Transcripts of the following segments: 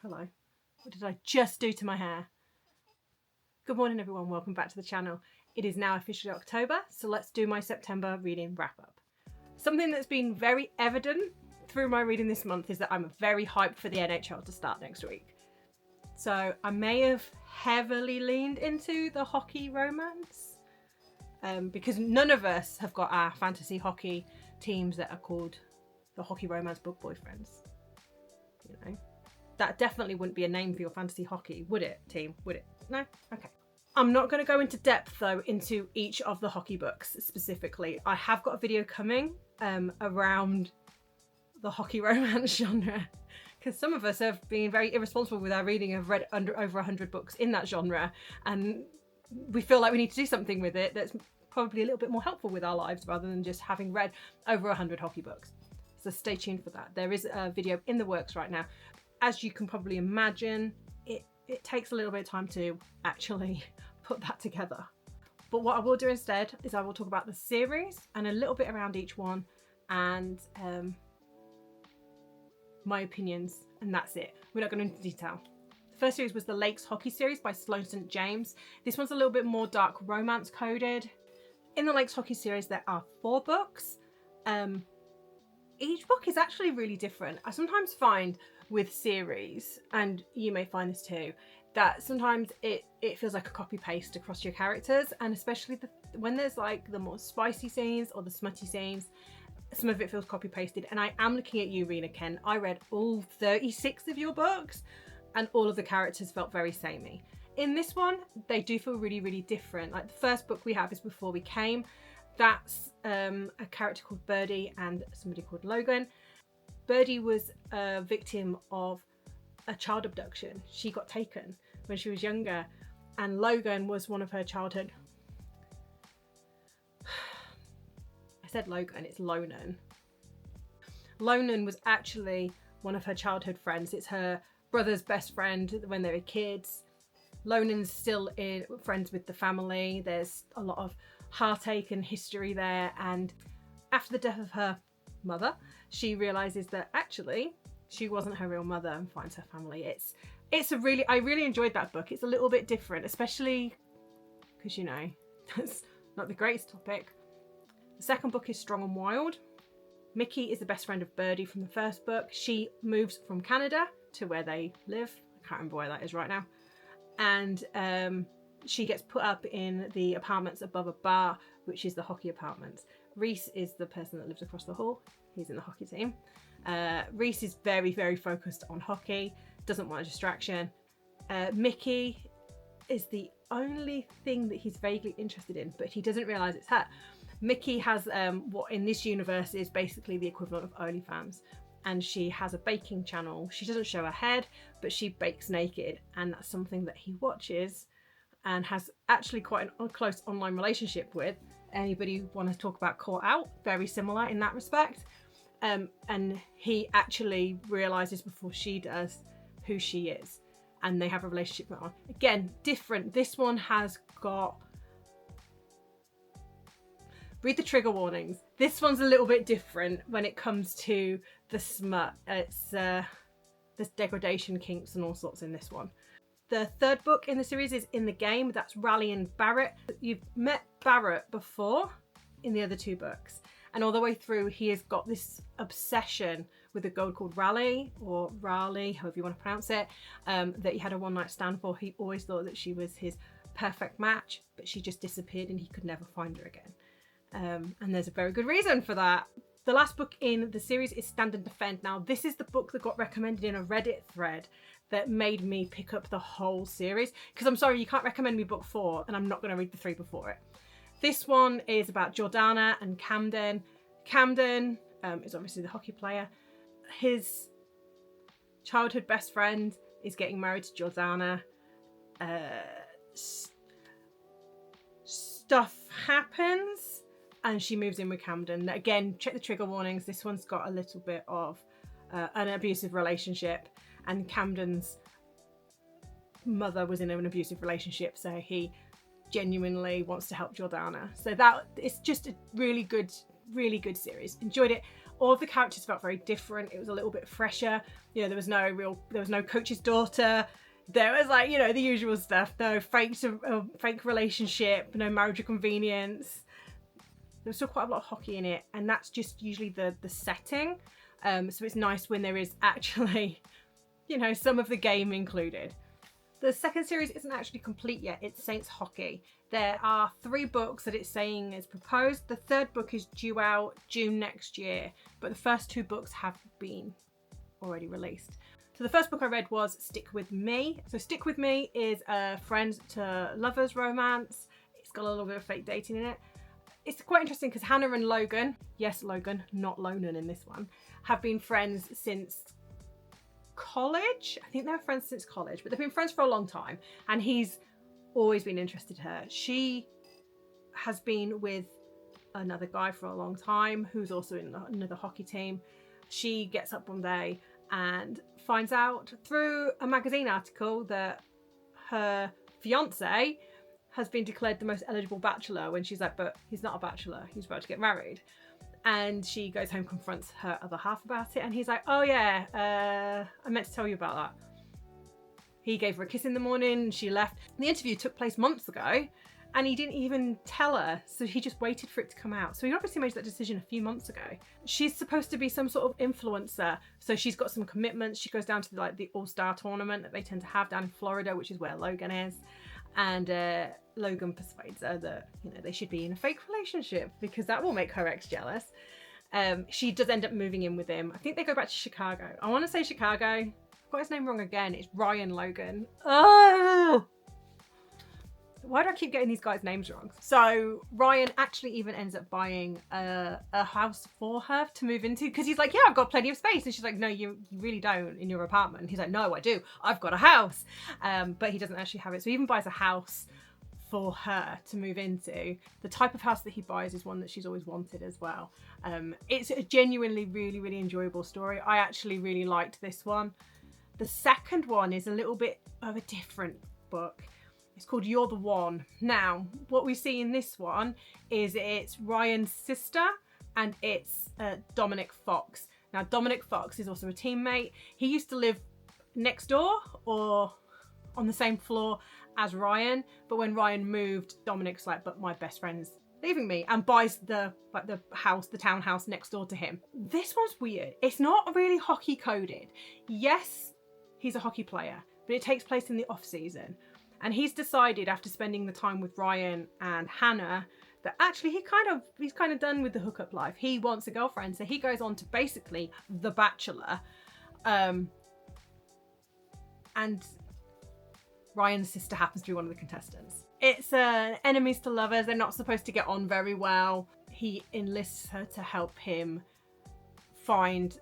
Hello. What did I just do to my hair? Good morning, everyone. Welcome back to the channel. It is now officially October, so let's do my September reading wrap up. Something that's been very evident through my reading this month is that I'm very hyped for the NHL to start next week. So I may have heavily leaned into the hockey romance because none of us have got our fantasy hockey teams that are called the Hockey Romance Book Boyfriends. You know, that definitely wouldn't be a name for your fantasy hockey, would it, team? Would it? No? Okay. I'm not going to go into depth though into each of the hockey books specifically. I have got a video coming around the hockey romance genre, because some of us have been very irresponsible with our reading. I've read over 100 books in that genre, and we feel like we need to do something with it that's probably a little bit more helpful with our lives rather than just having read over 100 hockey books. So stay tuned for that. There is a video in the works right now. As you can probably imagine, it takes a little bit of time to actually put that together. But what I will do instead is I will talk about the series and a little bit around each one, and my opinions, and that's it. We're not going into detail. The first series was the Lakes Hockey series by Sloane St. James. This one's a little bit more dark romance coded. In the Lakes Hockey series there are 4 books. Each book is actually really different. I sometimes find with series, and you may find this too, that sometimes it feels like a copy paste across your characters, and especially when there's like the more spicy scenes or the smutty scenes, some of it feels copy pasted. And I am looking at you, Rena Ken. I read all 36 of your books and all of the characters felt very samey. In this one, they do feel really, really different. Like the first book we have is Before We Came. That's a character called Birdie and somebody called Logan. Birdie was a victim of a child abduction. She got taken when she was younger, and Logan was one of her childhood... I said Logan, it's Lonan. Lonan was actually one of her childhood friends. It's her brother's best friend when they were kids. Lonan's still friends with the family. There's a lot of heartache and history there, and after the death of her mother, she realizes that actually she wasn't her real mother and finds her family. I really enjoyed that book. It's a little bit different, especially because, you know, that's not the greatest topic. The second book is Strong and Wild. Mickey is the best friend of Birdie from the first book. She moves from Canada to where they live. I can't remember where that is right now. And she gets put up in the apartments above a bar, which is the hockey apartments. Reese is the person that lives across the hall. He's in the hockey team. Reese is very, very focused on hockey, doesn't want a distraction. Mickey is the only thing that he's vaguely interested in, but he doesn't realise it's her. Mickey has what in this universe is basically the equivalent of OnlyFans, and she has a baking channel. She doesn't show her head, but she bakes naked, and that's something that he watches and has actually quite a close online relationship with. Anybody want to talk about Caught Out? Very similar in that respect. And he actually realizes before she does who she is, and they have a relationship going on. Again, different. This one has got... Read the trigger warnings. This one's a little bit different when it comes to the smut. There's degradation kinks and all sorts in this one. The third book in the series is In the Game. That's Raleigh and Barrett. You've met Barrett before in the other 2 books. And all the way through, he has got this obsession with a girl called Raleigh, or Raleigh, however you want to pronounce it, that he had a one-night stand for. He always thought that she was his perfect match, but she just disappeared and he could never find her again. And there's a very good reason for that. The last book in the series is Stand and Defend. Now, this is the book that got recommended in a Reddit thread that made me pick up the whole series. Because I'm sorry, you can't recommend me book 4 and I'm not going to read the 3 before it. This one is about Jordana and Camden. Camden is obviously the hockey player. His childhood best friend is getting married to Jordana. Stuff happens and she moves in with Camden. Again, check the trigger warnings. This one's got a little bit of an abusive relationship, and Camden's mother was in an abusive relationship, so he genuinely wants to help Jordana. So that it's just a really good series. Enjoyed it. All of the characters felt very different. It was a little bit fresher. You know, there was no coach's daughter. There was like, you know, the usual stuff. No fake relationship, no marriage of convenience. There was still quite a lot of hockey in it, and that's just usually the setting. So it's nice when there is actually, you know, some of the game included. The second series isn't actually complete yet. It's Saints Hockey. There are 3 books that it's saying is proposed. The 3rd book is due out June next year, but the first 2 books have been already released. So the first book I read was Stick With Me. So Stick With Me is a friends to lovers romance. It's got a little bit of fake dating in it. It's quite interesting because Hannah and Logan, yes Logan, not Lonan in this one, have been friends since college. I think they were friends since college, but they've been friends for a long time, and he's always been interested in her. She has been with another guy for a long time who's also in another hockey team. She gets up one day and finds out through a magazine article that her fiance has been declared the most eligible bachelor, when she's like, but he's not a bachelor, he's about to get married. And she goes home, confronts her other half about it, and he's like, oh yeah, I meant to tell you about that. He gave her a kiss in the morning, she left. The interview took place months ago, and he didn't even tell her, so he just waited for it to come out. So he obviously made that decision a few months ago. She's supposed to be some sort of influencer, so she's got some commitments. She goes down to the All-Star tournament that they tend to have down in Florida, which is where Logan is. And Logan persuades her that, you know, they should be in a fake relationship because that will make her ex jealous. She does end up moving in with him. I think they go back to Chicago. I want to say Chicago. I've got his name wrong again. It's Ryan Logan. Oh! Why do I keep getting these guys' names wrong? So Ryan actually even ends up buying a house for her to move into, because he's like, yeah, I've got plenty of space. And she's like, no, you really don't in your apartment. And he's like, no, I do. I've got a house. But he doesn't actually have it. So he even buys a house for her to move into. The type of house that he buys is one that she's always wanted as well. It's a genuinely really, really enjoyable story. I actually really liked this one. The second one is a little bit of a different book. It's called You're the One. Now, what we see in this one is it's Ryan's sister and it's Dominic Fox. Now, Dominic Fox is also a teammate. He used to live next door or on the same floor as Ryan, but when Ryan moved, Dominic's like, but my best friend's leaving me, and buys the townhouse next door to him. This one's weird. It's not really hockey coded. Yes, he's a hockey player, but it takes place in the off season. And he's decided, after spending the time with Ryan and Hannah, that actually he's kind of done with the hookup life. He wants a girlfriend, so he goes on to basically The Bachelor. And Ryan's sister happens to be one of the contestants. It's enemies to lovers. They're not supposed to get on very well. He enlists her to help him find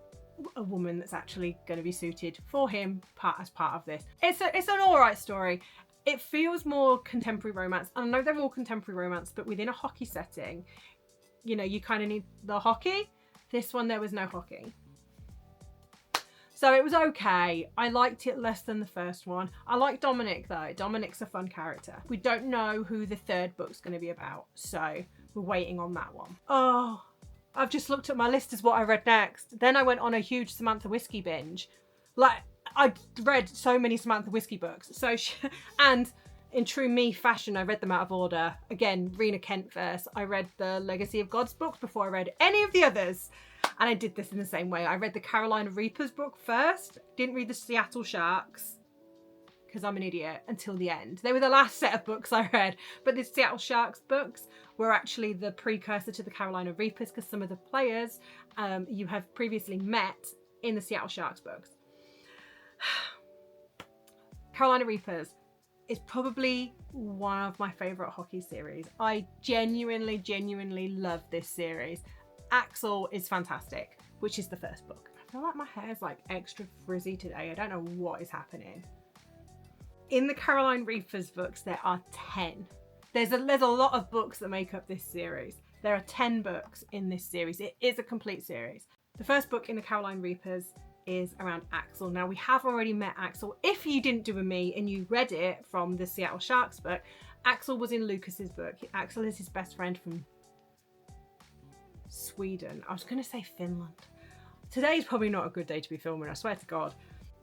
a woman that's actually going to be suited for him as part of this. It's an alright story. It feels more contemporary romance. I know they're all contemporary romance, but within a hockey setting, you know, you kind of need the hockey. This one, there was no hockey. So it was okay. I liked it less than the first one. I like Dominic though. Dominic's a fun character. We don't know who the 3rd book's going to be about, so we're waiting on that one. Oh, I've just looked at my list as what I read next. Then I went on a huge Samantha Whiskey binge. Like, I read so many Samantha Whiskey books. And in true me fashion, I read them out of order. Again, Rena Kent first. I read the Legacy of Gods books before I read any of the others. And I did this in the same way. I read the Carolina Reapers book first. Didn't read the Seattle Sharks, because I'm an idiot, until the end. They were the last set of books I read. But the Seattle Sharks books were actually the precursor to the Carolina Reapers, because some of the players you have previously met in the Seattle Sharks books. Carolina Reapers is probably one of my favourite hockey series. I genuinely love this series. Axel is fantastic, which is the first book. I feel like my hair is like extra frizzy today. I don't know what is happening. In the Carolina Reapers books, there are 10. There's a lot of books that make up this series. There are 10 books in this series. It is a complete series. The first book in the Carolina Reapers is around Axel. Now, we have already met Axel. If you didn't do a me and you read it from the Seattle Sharks book, Axel was in Lucas's book. Axel is his best friend from Sweden. I was going to say Finland. Today's probably not a good day to be filming, I swear to God.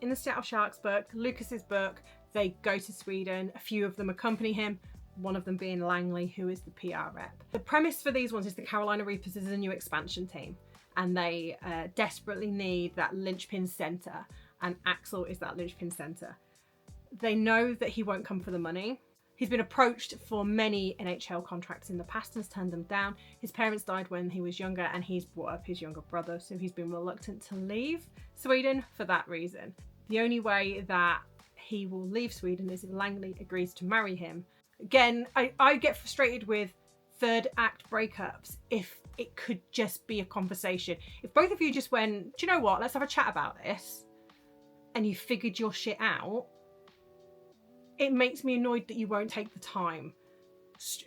In the Seattle Sharks book, Lucas's book, they go to Sweden. A few of them accompany him, one of them being Langley, who is the PR rep. The premise for these ones is the Carolina Reapers is a new expansion team, and they desperately need that linchpin center, and Axel is that linchpin center. They know that he won't come for the money. He's been approached for many NHL contracts in the past and has turned them down. His parents died when he was younger, and he's brought up his younger brother, so he's been reluctant to leave Sweden for that reason. The only way that he will leave Sweden is if Langley agrees to marry him. Again, I get frustrated with third act breakups if it could just be a conversation. If both of you just went, do you know what, let's have a chat about this, and you figured your shit out, it makes me annoyed that you won't take the time.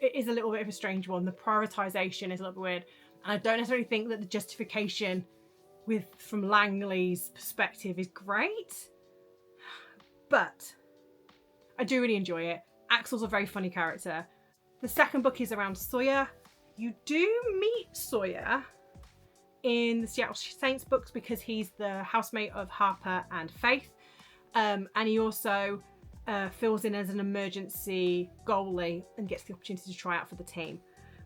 It is a little bit of a strange one. The prioritization is a little bit weird. And I don't necessarily think that the justification from Langley's perspective is great. But I do really enjoy it. Axel's a very funny character. The second book is around Sawyer. You do meet Sawyer in the Seattle Saints books because he's the housemate of Harper and Faith. And he also fills in as an emergency goalie and gets the opportunity to try out for the team.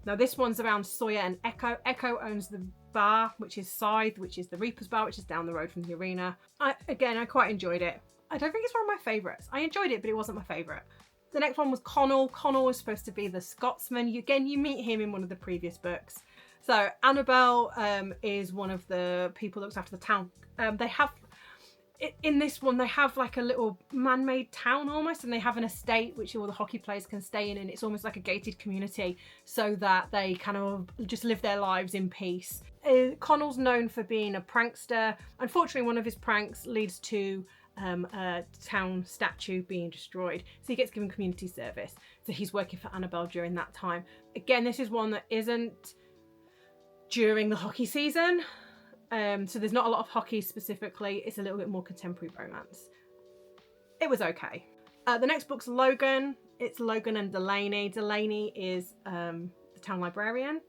Now this one's around Sawyer and Echo. Echo owns the bar, which is Scythe, which is the Reaper's bar, which is down the road from the arena. I quite enjoyed it. I don't think it's one of my favourites. I enjoyed it, but it wasn't my favourite. The next one was Connell. Connell was supposed to be the Scotsman. You meet him in one of the previous books. So Annabelle is one of the people that looks after the town. In this one, they have like a little man-made town almost, and they have an estate which all the hockey players can stay in, and it's almost like a gated community so that they kind of just live their lives in peace. Connell's known for being a prankster. Unfortunately, one of his pranks leads to a town statue being destroyed, so he gets given community service. So he's working for Annabelle during that time. Again, this is one that isn't during the hockey season. So there's not a lot of hockey specifically. It's a little bit more contemporary romance. It was okay. The next book's Logan. It's Logan and Delaney. Delaney is the town librarian,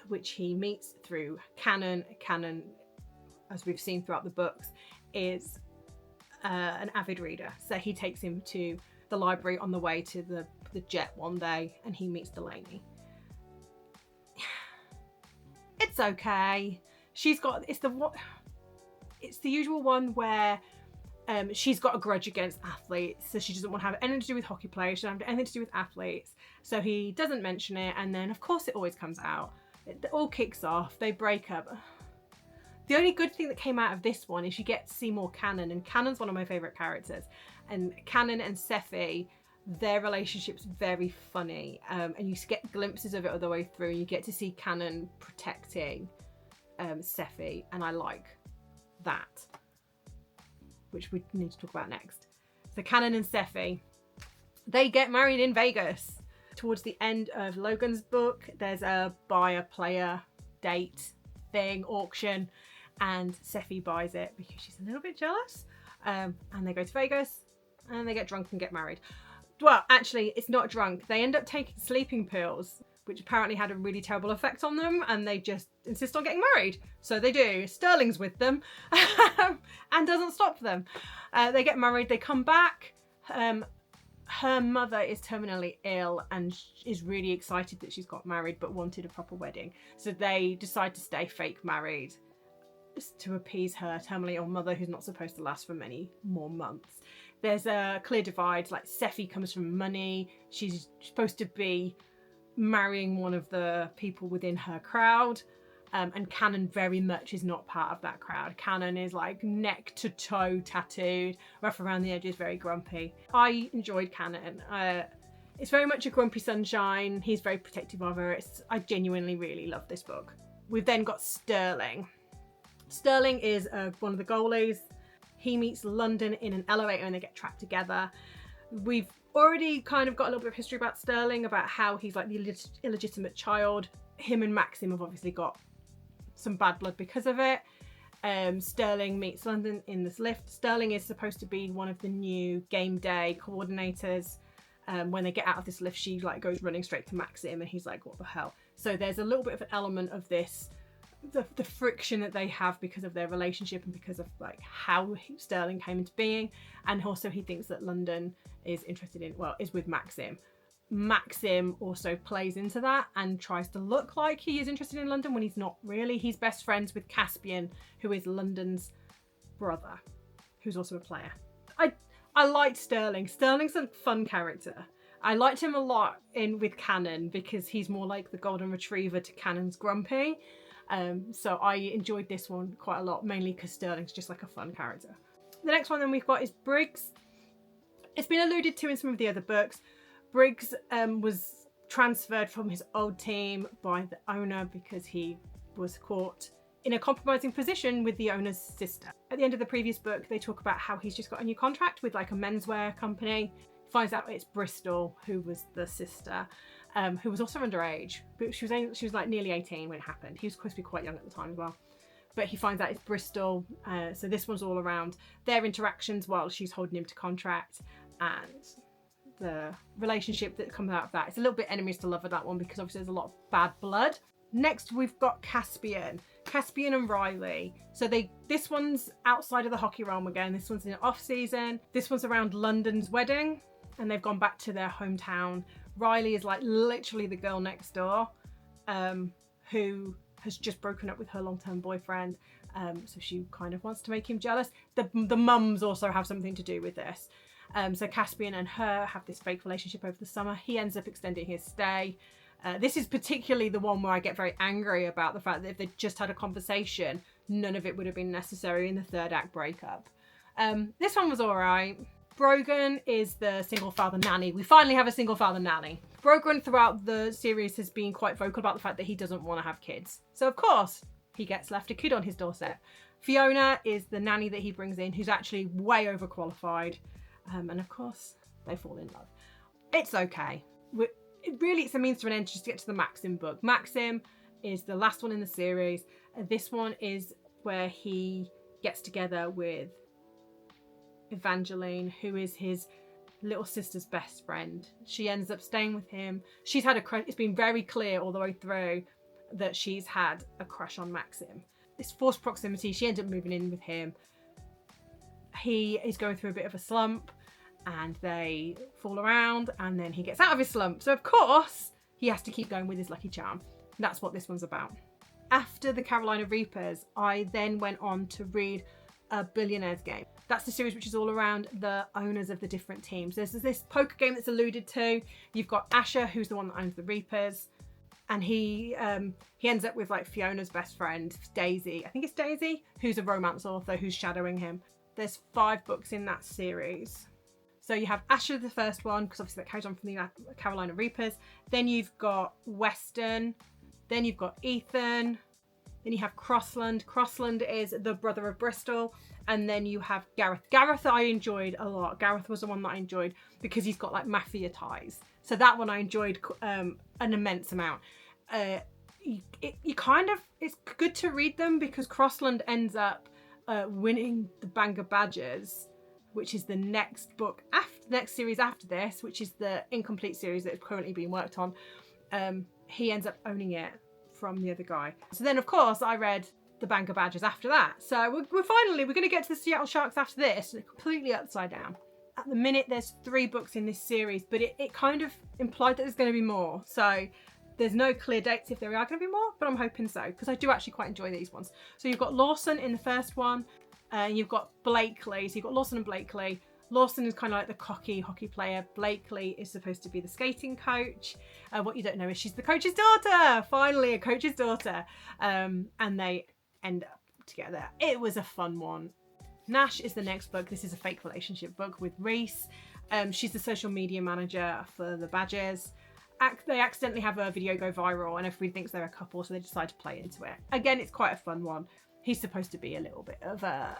which he meets through Cannon. Cannon, as we've seen throughout the books, is an avid reader. So he takes him to the library on the way to the jet one day, and he meets Delaney. It's okay. It's the usual one where she's got a grudge against athletes, so she doesn't want to have anything to do with hockey players, she doesn't have anything to do with athletes, so he doesn't mention it, and then of course it always comes out. It all kicks off, they break up. The only good thing that came out of this one is you get to see more Cannon, and Cannon's one of my favourite characters, and Cannon and Seffi, their relationship's very funny, and you get glimpses of it all the way through, and you get to see Cannon protecting Seffi, and I like that, which we need to talk about next. So Cannon and Seffi, they get married in Vegas. Towards the end of Logan's book, there's a buyer-player date thing, auction, and Seffi buys it because she's a little bit jealous, and they go to Vegas and they get drunk and get married. Well, actually, it's not drunk. They end up taking sleeping pills, which apparently had a really terrible effect on them, and they just insist on getting married. So they do. Sterling's with them and doesn't stop them. They get married, they come back. Her mother is terminally ill and is really excited that she's got married but wanted a proper wedding. So they decide to stay fake married just to appease her terminally ill mother, who's not supposed to last for many more months. There's a clear divide. Like, Seffi comes from money. She's supposed to be marrying one of the people within her crowd, and Cannon very much is not part of that crowd. Cannon is like neck to toe tattooed, rough around the edges, very grumpy. I enjoyed Cannon. It's very much a grumpy sunshine. He's very protective of her. I genuinely really love this book. We've then got Sterling. Sterling is one of the goalies. He meets London in an elevator and they get trapped together. We've already kind of got a little bit of history about Sterling, about how he's like the illegitimate child. Him and Maxim have obviously got some bad blood because of it. Sterling meets London in this lift. Sterling is supposed to be one of the new game day coordinators. When they get out of this lift, she like goes running straight to Maxim, and he's like, what the hell? So there's a little bit of an element of this, the friction that they have because of their relationship and because of like how Sterling came into being. And also he thinks that London is interested in, well, is with Maxim. Maxim also plays into that and tries to look like he is interested in London when he's not really. He's best friends with Caspian, who is London's brother, who's also a player. I liked Sterling. Sterling's a fun character. I liked him a lot with Cannon because he's more like the golden retriever to Cannon's Grumpy. So I enjoyed this one quite a lot, mainly because Sterling's just like a fun character. The next one then we've got is Briggs. It's been alluded to in some of the other books. Briggs was transferred from his old team by the owner because he was caught in a compromising position with the owner's sister. At the end of the previous book, they talk about how he's just got a new contract with like a menswear company. Finds out it's Bristol, who was the sister, who was also underage, but she was like nearly 18 when it happened. He was supposed to be quite young at the time as well. But he finds out it's Bristol, so this one's all around their interactions while she's holding him to contract and the relationship that comes out of that. It's a little bit enemies to lover, that one, because obviously there's a lot of bad blood. Next we've got Caspian and Riley. So this one's outside of the hockey realm again. This one's in the off season. This one's around London's wedding and they've gone back to their hometown. Riley is like literally the girl next door who has just broken up with her long-term boyfriend. So she kind of wants to make him jealous. The mums also have something to do with this. So Caspian and her have this fake relationship over the summer. He ends up extending his stay. This is particularly the one where I get very angry about the fact that if they'd just had a conversation, none of it would have been necessary in the third act breakup. This one was all right. Brogan is the single father nanny. We finally have a single father nanny. Brogan throughout the series has been quite vocal about the fact that he doesn't want to have kids. So of course he gets left a kid on his doorstep. Fiona is the nanny that he brings in, who's actually way overqualified. And of course they fall in love. It's okay. It's a means to an end just to get to the Maxim book. Maxim is the last one in the series. This one is where he gets together with Evangeline, who is his little sister's best friend. She ends up staying with him. She's had it's been very clear all the way through that she's had a crush on Maxim. This forced proximity, she ends up moving in with him. He is going through a bit of a slump and they fall around and then he gets out of his slump. So of course he has to keep going with his lucky charm. That's what this one's about. After the Carolina Reapers, I then went on to read A Billionaire's Game. That's the series which is all around the owners of the different teams. There's this poker game that's alluded to. You've got Asher, who's the one that owns the Reapers. And he ends up with like Fiona's best friend, Daisy. I think it's Daisy, who's a romance author who's shadowing him. There's 5 books in that series. So you have Asher, the first one, because obviously that carries on from the Carolina Reapers. Then you've got Weston. Then you've got Ethan. Then you have Crossland. Crossland is the brother of Bristol. And then you have Gareth. Gareth I enjoyed a lot. Gareth was the one that I enjoyed because he's got like mafia ties. So that one I enjoyed an immense amount. It's good to read them because Crossland ends up winning the Bangor Badgers, which is the next book next series after this, which is the incomplete series that is currently being worked on. He ends up owning it from the other guy. So then of course I read the Bangor Badgers after that. So we're going to get to the Seattle Sharks after this, and it's completely upside down. At the minute there's 3 books in this series, but it kind of implied that there's going to be more. So there's no clear dates if there are going to be more, but I'm hoping so, because I do actually quite enjoy these ones. So you've got Lawson in the first one, and you've got Blakely. So you've got Lawson and Blakely. Lawson is kind of like the cocky hockey player. Blakely is supposed to be the skating coach. What you don't know is she's the coach's daughter. Finally, a coach's daughter. And they end up together. It was a fun one. Nash is the next book. This is a fake relationship book with Reese. She's the social media manager for the Badgers. They accidentally have a video go viral and everybody thinks they're a couple, so they decide to play into it. Again, it's quite a fun one. He's supposed to be a little bit of a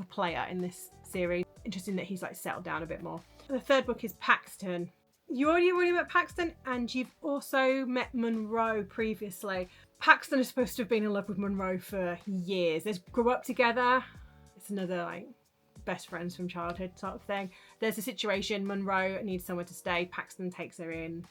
player in this series. Interesting that he's like settled down a bit more. The third book is Paxton. You already met Paxton, and you've also met Monroe previously. Paxton is supposed to have been in love with Monroe for years. They grew up together. It's another like best friends from childhood sort of thing. There's a situation, Monroe needs somewhere to stay. Paxton takes her in.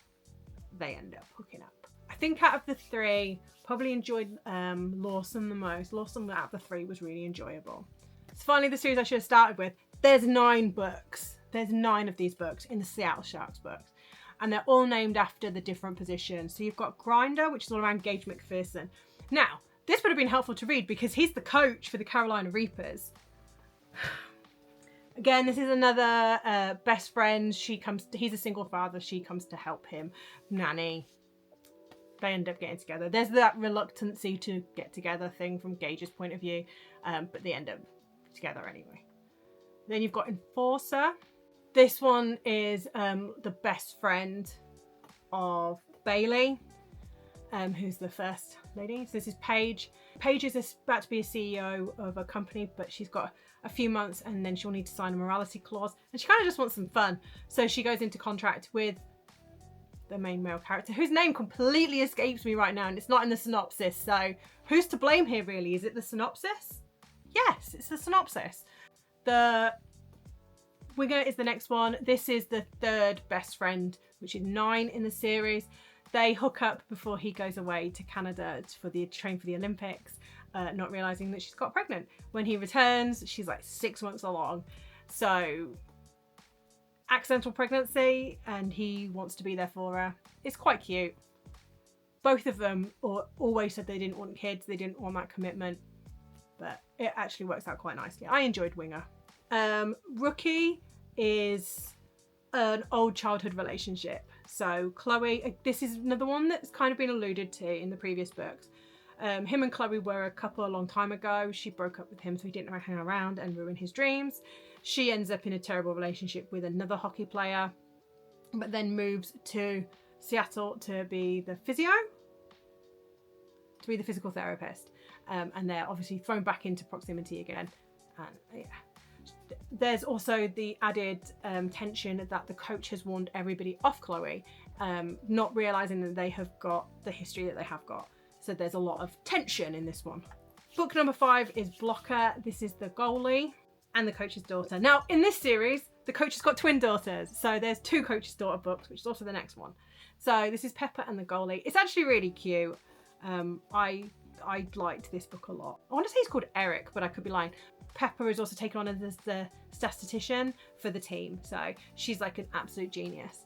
They end up hooking up. I think out of the three, probably enjoyed Lawson the most. Lawson out of the three was really enjoyable. It's finally the series I should have started with. There's 9 books. There's 9 of these books in the Seattle Sharks books. And they're all named after the different positions. So you've got Grinder, which is all around Gage McPherson. Now, this would have been helpful to read because he's the coach for the Carolina Reapers. Again, this is another best friend. He's a single father. She comes to help him. Nanny. They end up getting together. There's that reluctancy to get together thing from Gage's point of view. But they end up together anyway. Then you've got Enforcer. This one is the best friend of Bailey, who's the first lady. So this is Paige. Paige is about to be a CEO of a company, but she's got a few months and then she'll need to sign a morality clause. And she kind of just wants some fun. So she goes into contract with the main male character, whose name completely escapes me right now, and it's not in the synopsis. So who's to blame here, really? Is it the synopsis? Yes, it's the synopsis. The Winger is the next one. This is the third best friend, which is 9 in the series. They hook up before he goes away to Canada for the train for the Olympics, not realizing that she's got pregnant. When he returns, she's like 6 months along. So accidental pregnancy, and he wants to be there for her. It's quite cute. Both of them always said they didn't want kids. They didn't want that commitment, but it actually works out quite nicely. I enjoyed Winger. Rookie is an old childhood relationship. So Chloe, this is another one that's kind of been alluded to in the previous books. Him and Chloe were a couple a long time ago. She broke up with him so he didn't hang around and ruin his dreams. She ends up in a terrible relationship with another hockey player, but then moves to Seattle to be the physical therapist. And they're obviously thrown back into proximity again. And yeah. There's also the added tension that the coach has warned everybody off Chloe, not realising that they have got the history that they have got. So there's a lot of tension in this one. Book number 5 is Blocker. This is the goalie and the coach's daughter. Now, in this series, the coach has got twin daughters. So there's 2 coach's daughter books, which is also the next one. So this is Pepper and the goalie. It's actually really cute. I liked this book a lot. I want to say he's called Eric, but I could be lying. Pepper is also taken on as the statistician for the team. So she's like an absolute genius.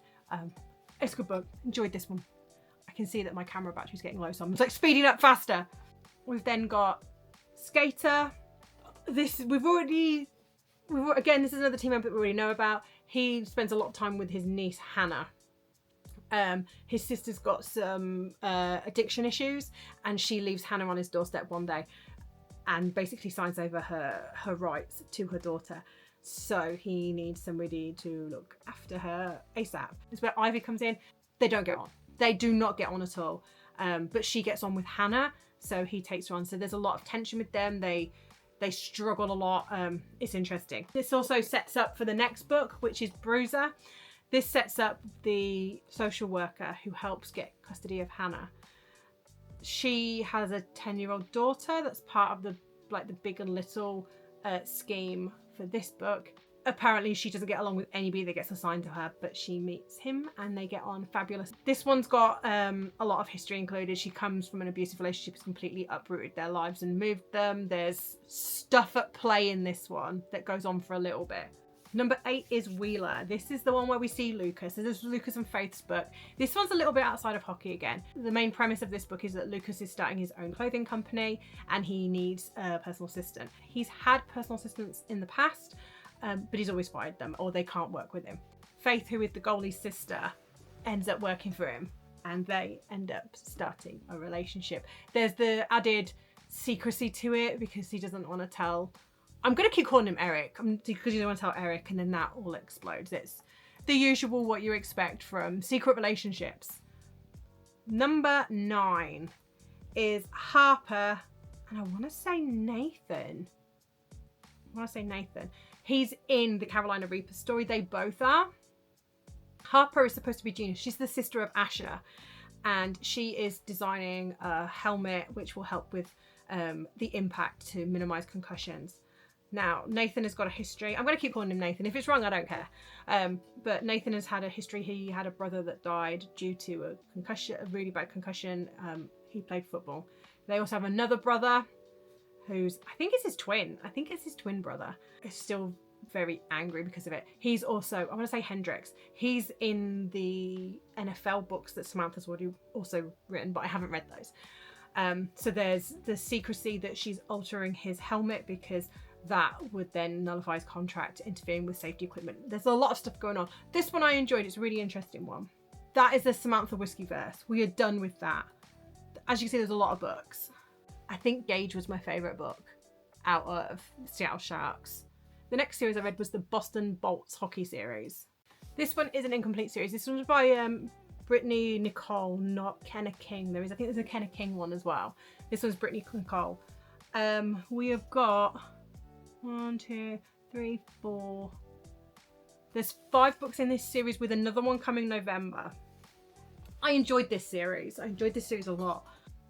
It's a good book. Enjoyed this one. I can see that my camera battery's getting low, so I'm like speeding up faster. We've then got Skater. Again, this is another team member that we already know about. He spends a lot of time with his niece, Hannah. His sister's got some addiction issues, and she leaves Hannah on his doorstep one day and basically signs over her rights to her daughter. So he needs somebody to look after her ASAP. It's where Ivy comes in. They don't get on. They do not get on at all. But she gets on with Hannah, so he takes her on. So there's a lot of tension with them. They struggle a lot. It's interesting. This also sets up for the next book, which is Bruiser. This sets up the social worker who helps get custody of Hannah. She has a 10-year-old daughter that's part of the Big and Little scheme for this book. Apparently she doesn't get along with anybody that gets assigned to her, but she meets him and they get on fabulous. This one's got a lot of history included. She comes from an abusive relationship, has completely uprooted their lives and moved them. There's stuff at play in this one that goes on for a little bit. Number 8 is Wheeler. This is the one where we see Lucas. This is Lucas and Faith's book. This one's a little bit outside of hockey again. The main premise of this book is that Lucas is starting his own clothing company and he needs a personal assistant. He's had personal assistants in the past, but he's always fired them or they can't work with him. Faith, who is the goalie's sister, ends up working for him and they end up starting a relationship. There's the added secrecy to it because he doesn't want to tell. I'm going to keep calling him Eric because you don't want to tell Eric and then that all explodes. It's the usual what you expect from secret relationships. Number 9 is Harper and I want to say Nathan. He's in the Carolina Reaper story. They both are. Harper is supposed to be genius. She's the sister of Asher and she is designing a helmet which will help with the impact to minimize concussions. Now, Nathan has got a history. I'm going to keep calling him Nathan. If it's wrong, I don't care. But Nathan has had a history. He had a brother that died due to a concussion, a really bad concussion. He played football. They also have another brother who's, I think it's his twin. I think it's his twin brother. Is still very angry because of it. He's also, I want to say Hendrix. He's in the NFL books that Samantha's already also written, but I haven't read those. So there's the secrecy that she's altering his helmet because that would then nullify his contract, interfering with safety equipment. There's a lot of stuff going on. This one I enjoyed. It's a really interesting one. That is the Samantha Whiskeyverse. We are done with that. As you can see, there's a lot of books. I think Gage was my favourite book out of Seattle Sharks. The next series I read was the Boston Bolts hockey series. This one is an incomplete series. This one was by Brittany Nicole, not Kenna King. I think there's a Kenna King one as well. This one's Brittany Nicole. We have got 1, 2, 3, 4. There's 5 books in this series with another one coming November. I enjoyed this series. I enjoyed this series a lot.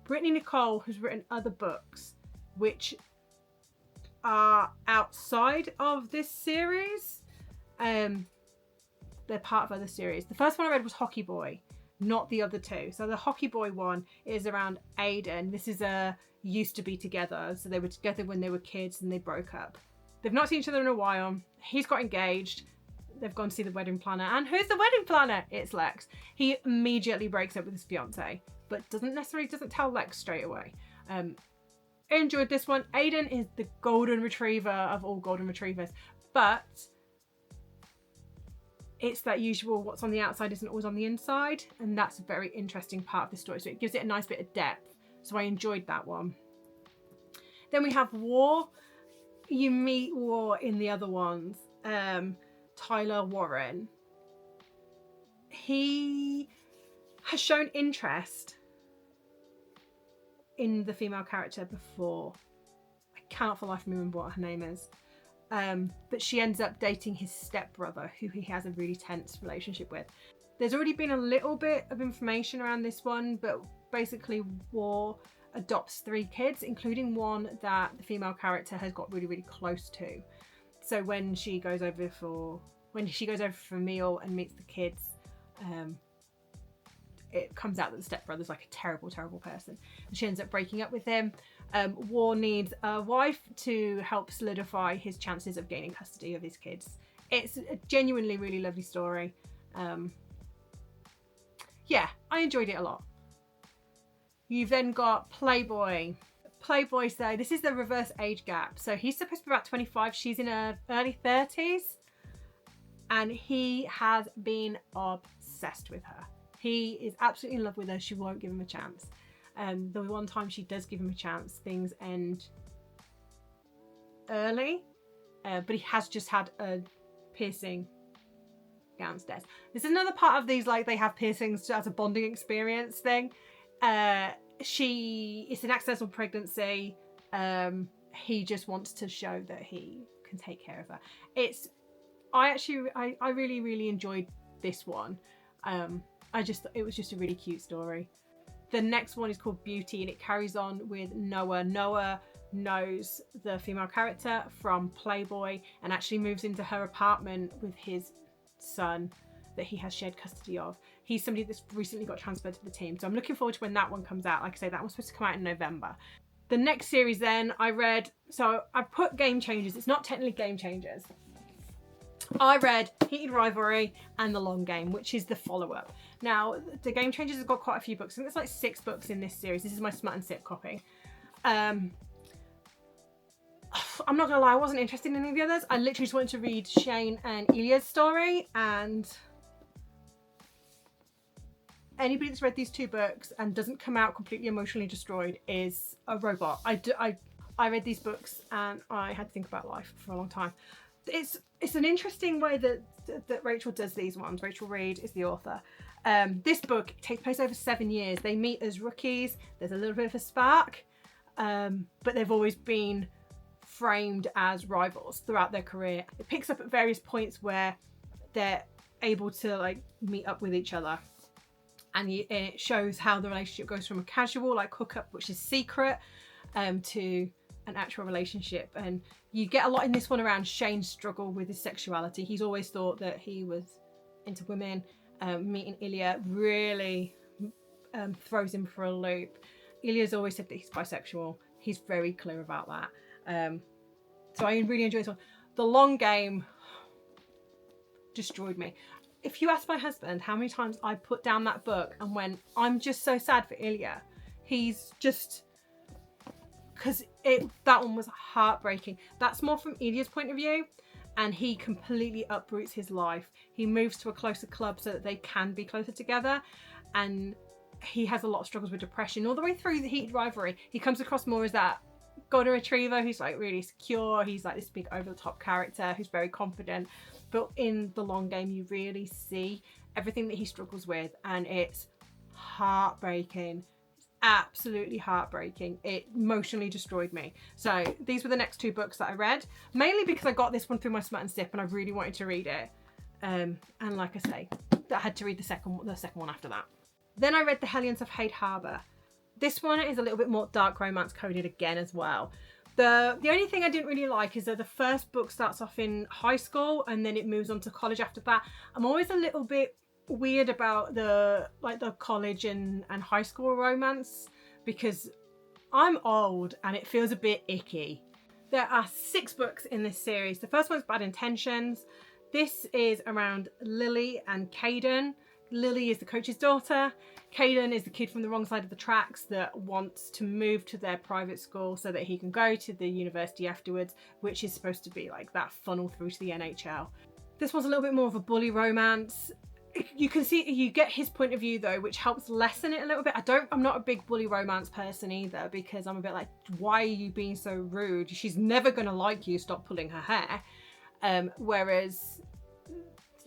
Brittany Nicole has written other books which are outside of this series. They're part of other series. The first one I read was Hockey Boy, not the other two. So the Hockey Boy one is around Aiden. This is a used to be together. So they were together when they were kids and they broke up. They've not seen each other in a while. He's got engaged. They've gone to see the wedding planner. And who's the wedding planner? It's Lex. He immediately breaks up with his fiance, but doesn't tell Lex straight away. I enjoyed this one. Aiden is the golden retriever of all golden retrievers, but it's that usual what's on the outside isn't always on the inside, and that's a very interesting part of the story. So it gives it a nice bit of depth. So I enjoyed that one. Then we have War. You meet War in the other ones. Tyler Warren. He has shown interest in the female character before. I cannot for the life of me remember what her name is. But she ends up dating his stepbrother, who he has a really tense relationship with. There's already been a little bit of information around this one, but basically War adopts 3 kids, including one that the female character has got really, really close to. So when she goes over for a meal and meets the kids, it comes out that the stepbrother's like a terrible, terrible person. And she ends up breaking up with him. War needs a wife to help solidify his chances of gaining custody of his kids. It's a genuinely really lovely story. Yeah, I enjoyed it a lot. You've then got Playboy. Playboy, so this is the reverse age gap. So he's supposed to be about 25. She's in her early 30s. And he has been obsessed with her. He is absolutely in love with her. She won't give him a chance. The one time she does give him a chance, things end early. But he has just had a piercing downstairs. There's another part of these, like they have piercings as a bonding experience thing. It's an accidental pregnancy. He just wants to show that he can take care of her. I really, really enjoyed this one. It was just a really cute story. The next one is called Beauty, and it carries on with Noah. Noah knows the female character from Playboy and actually moves into her apartment with his son that he has shared custody of. He's somebody that's recently got transferred to the team. So I'm looking forward to when that one comes out. Like I say, that one's supposed to come out in November. The next series then I read, so I put Game Changers. It's not technically Game Changers. I read Heated Rivalry and The Long Game, which is the follow-up. Now, the Game Changers has got quite a few books. I think there's like 6 books in this series. This is my Smut and Sip copy. I'm not gonna lie, I wasn't interested in any of the others. I literally just wanted to read Shane and Ilya's story, and anybody that's read these 2 books and doesn't come out completely emotionally destroyed is a robot. I read these books and I had to think about life for a long time. It's an interesting way that Rachel does these ones. Rachel Reed is the author. This book takes place over 7 years. They meet as rookies. There's a little bit of a spark, but they've always been framed as rivals throughout their career. It picks up at various points where they're able to like meet up with each other, and it shows how the relationship goes from a casual like hookup, which is secret, to an actual relationship. And you get a lot in this one around Shane's struggle with his sexuality. He's always thought that he was into women. Meeting Ilya really throws him for a loop. Ilya's always said that he's bisexual. He's very clear about that. So I really enjoy this one. The Long Game destroyed me. If you ask my husband how many times I put down that book and went, I'm just so sad for Ilya. He's just, because that one was heartbreaking. That's more from Ilya's point of view, and he completely uproots his life. He moves to a closer club so that they can be closer together, and he has a lot of struggles with depression. All the way through the Heated Rivalry, he comes across more as that golden retriever who's like really secure. He's like this big over the top character who's very confident. But in The Long Game, you really see everything that he struggles with, and it's heartbreaking. It's absolutely heartbreaking. It emotionally destroyed me. So these were the next 2 books that I read, mainly because I got this one through my Smut and Sip and I really wanted to read it. And like I say, I had to read the second one after that. Then I read The Hellions of Hade Harbour. This one is a little bit more dark romance coded again as well. The only thing I didn't really like is that the first book starts off in high school and then it moves on to college after that. I'm always a little bit weird about the college and high school romance because I'm old and it feels a bit icky. There are 6 books in this series. The first one's Bad Intentions. This is around Lily and Caden. Lily is the coach's daughter. Caden is the kid from the wrong side of the tracks that wants to move to their private school so that he can go to the university afterwards, which is supposed to be like that funnel through to the NHL. This one's a little bit more of a bully romance. You can see, you get his point of view though, which helps lessen it a little bit. I'm not a big bully romance person either, because I'm a bit like, why are you being so rude? She's never gonna like you, stop pulling her hair. Whereas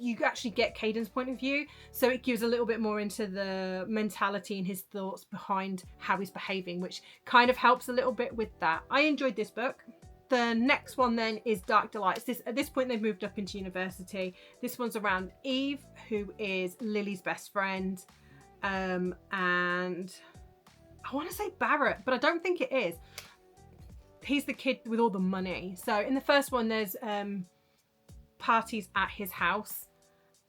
you actually get Caden's point of view, so it gives a little bit more into the mentality and his thoughts behind how he's behaving, which kind of helps a little bit with that. I enjoyed this book. The next one then is Dark Delights. At this point they've moved up into university. This one's around Eve, who is Lily's best friend, and I want to say Barrett, but I don't think it is. He's the kid with all the money. So in the first one there's parties at his house,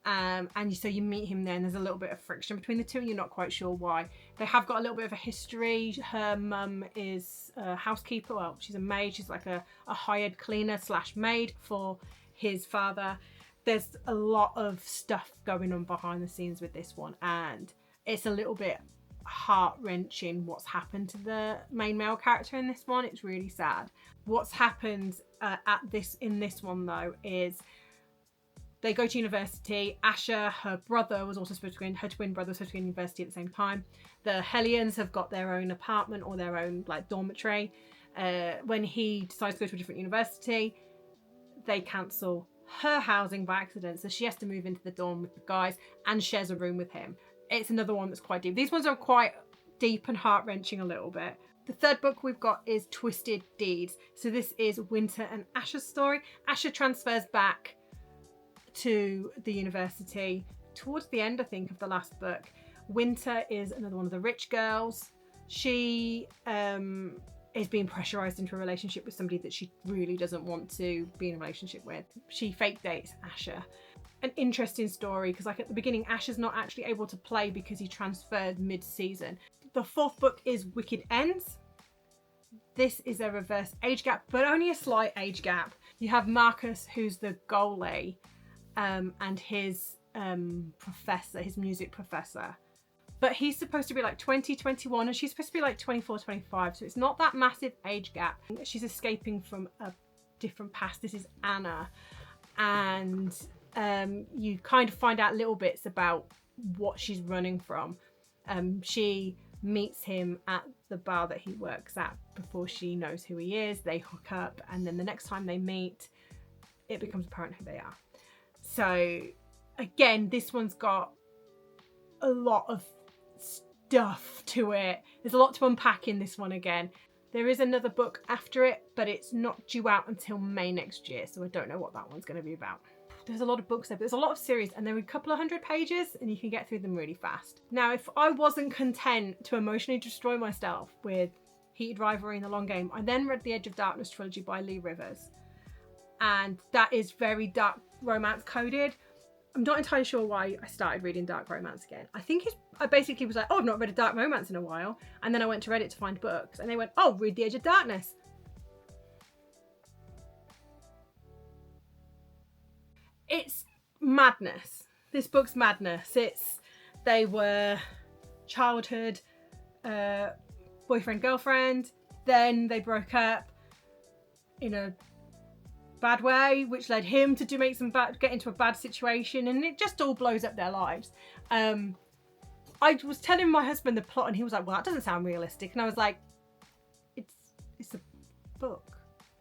and so you meet him there and there's a little bit of friction between the two and you're not quite sure why. They have got a little bit of a history. Her mum is a housekeeper, well, she's a maid, she's like a hired cleaner / maid for his father. There's a lot of stuff going on behind the scenes with this one, and it's a little bit heart-wrenching what's happened to the main male character in this one. It's really sad. What's happened in this one though is they go to university. Asher, her brother, was also supposed to go in, her twin brother was supposed to go to university at the same time. The Hellions have got their own apartment or their own like dormitory. When he decides to go to a different university, they cancel her housing by accident, so she has to move into the dorm with the guys and shares a room with him. It's another one that's quite deep. These ones are quite deep and heart-wrenching a little bit. The third book we've got is Twisted Deeds. So this is Winter and Asher's story. Asher transfers back to the university towards the end, I think, of the last book. Winter is another one of the rich girls. She is being pressurized into a relationship with somebody that she really doesn't want to be in a relationship with. She fake dates Asher. An interesting story, because like at the beginning Asher's not actually able to play because he transferred mid-season. The fourth book is Wicked Ends. This is a reverse age gap, but only a slight age gap. You have Marcus, who's the goalie, and his professor, his music professor. But he's supposed to be like 20, 21, and she's supposed to be like 24, 25. So it's not that massive age gap. She's escaping from a different past. This is Anna. And you kind of find out little bits about what she's running from. She meets him at the bar that he works at before she knows who he is. They hook up, and then the next time they meet, it becomes apparent who they are. So again, this one's got a lot of stuff to it. There's a lot to unpack in this one again. There is another book after it, but it's not due out until May next year, so I don't know what that one's going to be about. There's a lot of books there, but there's a lot of series, and they're a couple of 100 pages and you can get through them really fast. Now, if I wasn't content to emotionally destroy myself with Heated Rivalry and The Long Game. I then read the Edge of Darkness trilogy by Lee Rivers, and that is very dark romance coded. I'm not entirely sure why I started reading dark romance again. I think I basically was like, oh, I've not read a dark romance in a while. And then I went to Reddit to find books, and they went, oh, read The Edge of Darkness. It's madness. This book's madness. They were childhood boyfriend, girlfriend. Then they broke up in a bad way, which led him to get into a bad situation, and it just all blows up their lives. I was telling my husband the plot, and he was like, well, that doesn't sound realistic. And I was like, it's a book.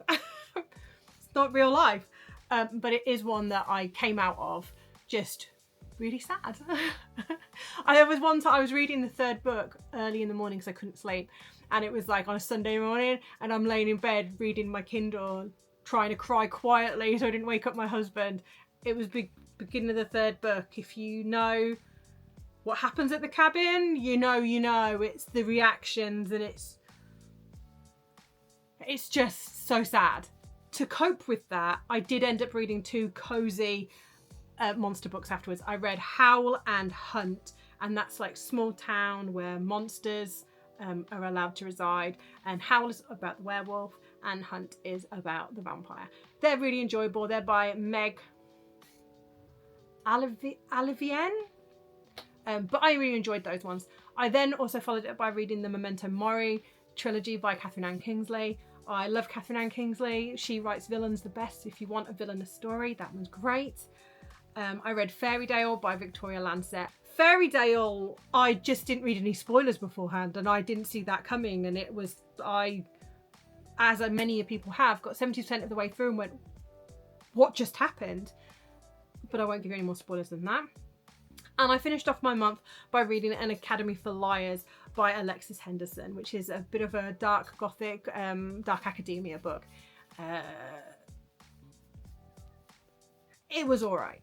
It's not real life. But it is one that I came out of just really sad. There was one time I was reading the third book early in the morning because I couldn't sleep, and it was like on a Sunday morning, and I'm laying in bed reading my Kindle, trying to cry quietly so I didn't wake up my husband. It was beginning of the third book. If you know what happens at the cabin, you know. It's the reactions, and it's just so sad. To cope with that, I did end up reading 2 cozy monster books afterwards. I read Howl and Hunt, and that's like small town where monsters are allowed to reside, and Howl is about the werewolf and Hunt is about the vampire. They're really enjoyable. They're by Meg Alivienne, but I really enjoyed those ones. I then also followed it by reading the Memento Mori trilogy by Catherine Anne Kingsley. I love Catherine Anne Kingsley. She writes villains the best. If you want a villainous story, that one's great. I read Fairy-Dale by Victoria Lancet. Fairy-Dale, I just didn't read any spoilers beforehand, and I didn't see that coming, and as many people have, got 70% of the way through and went, what just happened? But I won't give you any more spoilers than that. And I finished off my month by reading An Academy for Liars by Alexis Henderson, which is a bit of a dark gothic, dark academia book. It was all right.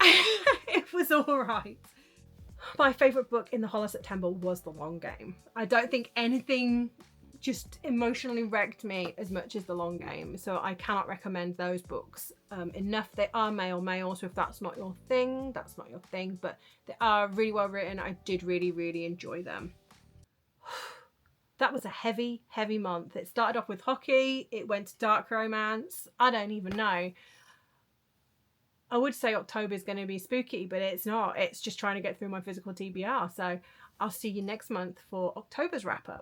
It was all right. My favourite book in the whole of September was The Long Game. I don't think anything just emotionally wrecked me as much as The Long Game, so I cannot recommend those books enough. They are male, so if that's not your thing, that's not your thing, but they are really well written. I did really enjoy them. That was a heavy month. It started off with hockey, it went to dark romance. I don't even know. I would say October is going to be spooky, but it's not. It's just trying to get through my physical TBR. So I'll see you next month for October's wrap up.